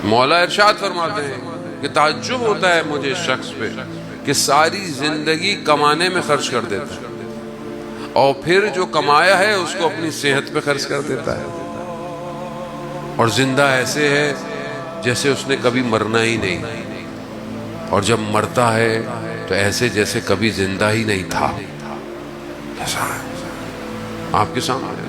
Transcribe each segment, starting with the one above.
مولا ارشاد فرماتے ہیں کہ تعجب ہوتا ہے مجھے اس شخص پہ کہ ساری زندگی کمانے میں خرچ کر دیتا ہے اور پھر جو کمایا ہے اس کو اپنی صحت پہ خرچ کر دیتا ہے، اور زندہ ایسے ہے جیسے اس نے کبھی مرنا ہی نہیں، اور جب مرتا ہے تو ایسے جیسے کبھی زندہ ہی نہیں تھا۔ ایسا ہے آپ کے سامنے،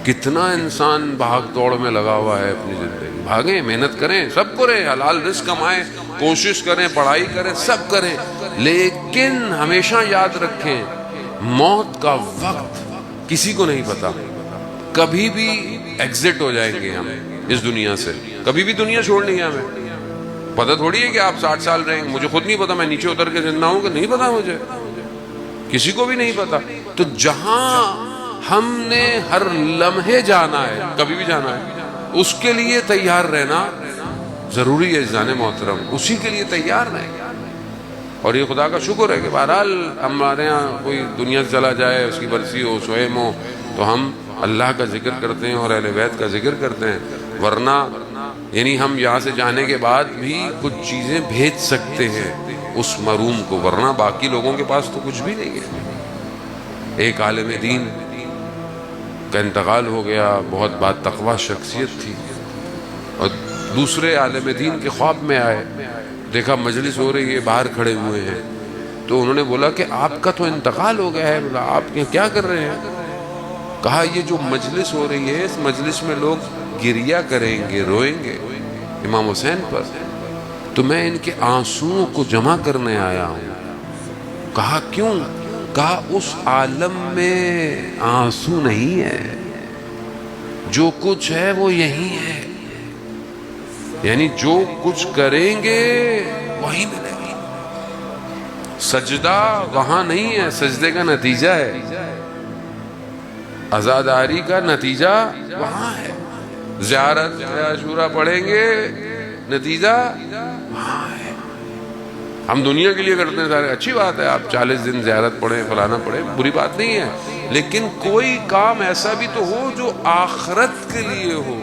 کتنا انسان بھاگ دوڑ میں لگا ہوا ہے اپنی زندگی، بھاگیں، محنت کریں، سب کریں، حلال رزق کمائیں، کوشش کریں، پڑھائی کریں، سب کریں، لیکن ہمیشہ یاد رکھیں موت کا وقت کسی کو نہیں پتا، کبھی بھی ایگزٹ ہو جائیں گے ہم اس دنیا سے، کبھی بھی دنیا چھوڑنی ہے ہمیں، پتہ تھوڑی ہے کہ آپ 60 سال رہیں گے، مجھے خود نہیں پتا میں نیچے اتر کے زندہ ہوں کہ نہیں پتا، مجھے کسی کو بھی نہیں پتا۔ تو جہاں ہم نے ہر لمحے جانا ہے، کبھی بھی جانا ہے، اس کے لیے تیار رہنا ضروری ہے جان محترم، اسی کے لیے تیار رہیں۔ اور یہ خدا کا شکر ہے کہ بہرحال ہمارے ہاں کوئی دنیا سے چلا جائے، اس کی برسی ہو، سوئم ہو، تو ہم اللہ کا ذکر کرتے ہیں اور اہل بیت کا ذکر کرتے ہیں، ورنہ یعنی ہم یہاں سے جانے کے بعد بھی کچھ چیزیں بھیج سکتے ہیں اس محروم کو، ورنہ باقی لوگوں کے پاس تو کچھ بھی نہیں ہے۔ ایک عالم دین کا انتقال ہو گیا، بہت بات تقوی شخصیت تھی، اور دوسرے عالم دین کے خواب میں آئے، دیکھا مجلس ہو رہی ہے، باہر کھڑے ہوئے ہیں، تو انہوں نے بولا کہ آپ کا تو انتقال ہو گیا ہے، بولا آپ کیا کر رہے ہیں؟ کہا یہ جو مجلس ہو رہی ہے اس مجلس میں لوگ گریہ کریں گے، روئیں گے امام حسین پر، تو میں ان کے آنسوؤں کو جمع کرنے آیا ہوں۔ کہا کیوں؟ کہا اس عالم میں آنسو نہیں ہے، جو کچھ ہے وہ یہی ہے، یعنی جو کچھ کریں گے وہی ملے گا، سجدہ وہاں نہیں ہے، سجدے کا نتیجہ ہے، عزاداری کا نتیجہ وہاں ہے، زیارت عاشورہ پڑھیں گے نتیجہ وہاں ہے۔ ہم دنیا کے لیے کرتے ہیں سارے، اچھی بات ہے، آپ 40 دن زیارت پڑھیں، فلانا پڑھیں، بری بات نہیں ہے، لیکن کوئی کام ایسا بھی تو ہو جو آخرت کے لیے ہو۔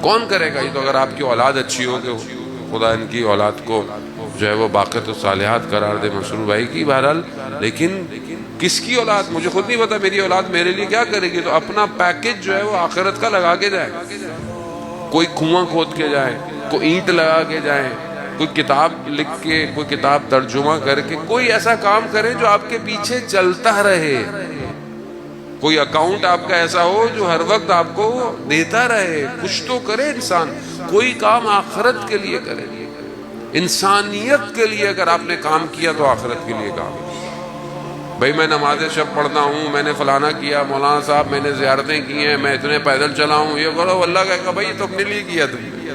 کون کرے گا؟ یہ تو اگر آپ کی اولاد اچھی ہو کہ خدا ان کی اولاد کو جو ہے وہ باقیت و صالحات قرار دے، مسرور بھائی کی، بہرحال، لیکن کس کی اولاد مجھے خود نہیں پتا، میری اولاد میرے لیے کیا کرے گی، تو اپنا پیکج جو ہے وہ آخرت کا لگا کے جائے، کوئی کنواں کھود کے جائے، کوئی اینٹ لگا کے جائے، کوئی کتاب لکھ کے، کوئی کتاب ترجمہ کر کے، کوئی ایسا کام کرے جو آپ کے پیچھے چلتا رہے، کوئی اکاؤنٹ آپ کا ایسا ہو جو ہر وقت آپ کو دیتا رہے، کچھ تو کرے انسان، کوئی کام آخرت کے لیے کرے، انسانیت کے لیے اگر آپ نے کام کیا تو آخرت کے لیے کام۔ بھئی میں نماز شب پڑھتا ہوں، میں نے فلانا کیا، مولانا صاحب میں نے زیارتیں کی ہیں، میں اتنے پیدل چلا ہوں، یہ کرو، اللہ کہے گا بھئی یہ تو اپنے لیے کیا تم نے،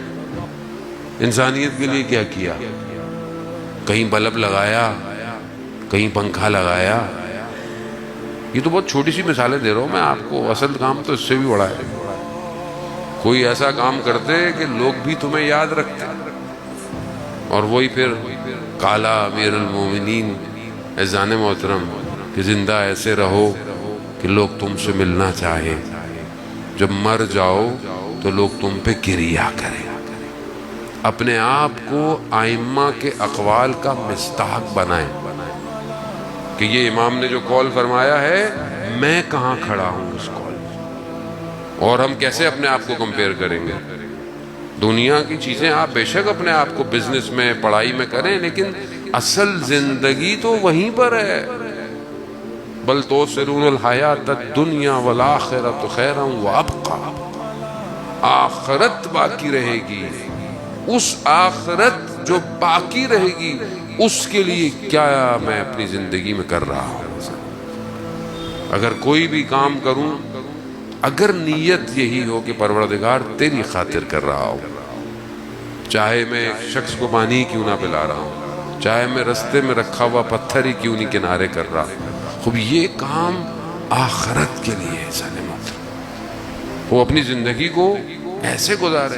انسانیت کے لیے کیا کیا؟ کہیں بلب لگایا، کہیں پنکھا لگایا، یہ تو بہت چھوٹی سی مثالیں دے رہا ہوں میں آپ کو، اصل کام تو اس سے بھی بڑا ہے۔ کوئی ایسا کام کرتے کہ لوگ بھی تمہیں یاد رکھتے، اور وہی پھر کالا امیر المومنین اذان محترم کہ زندہ ایسے رہو کہ لوگ تم سے ملنا چاہے، جب مر جاؤ تو لوگ تم پہ گریہ کریں۔ اپنے آپ کو ائمہ کے اقوال کا مصداق بنائیں کہ یہ امام نے جو قول فرمایا ہے میں کہاں کھڑا ہوں اس قول میں، اور ہم کیسے اپنے آپ کو کمپیئر کریں گے؟ دنیا کی چیزیں آپ بے شک اپنے آپ کو بزنس میں، پڑھائی میں کریں، لیکن اصل زندگی تو وہیں پر ہے۔ بل تؤثرون الحیات الدنیا والآخرۃ خیر وابقیٰ، آخرت باقی رہے گی، اس آخرت جو باقی رہے گی اس کے لیے کیا میں اپنی زندگی میں کر رہا ہوں۔ اگر کوئی بھی کام کروں، اگر نیت یہی ہو کہ پروردگار تیری خاطر کر رہا ہوں، چاہے میں ایک شخص کو پانی کیوں نہ پلا رہا ہوں، چاہے میں رستے میں رکھا ہوا پتھر ہی کیوں نہیں کنارے کر رہا، خوب یہ کام آخرت کے لیے ہے، وہ اپنی زندگی کو ایسے گزارے۔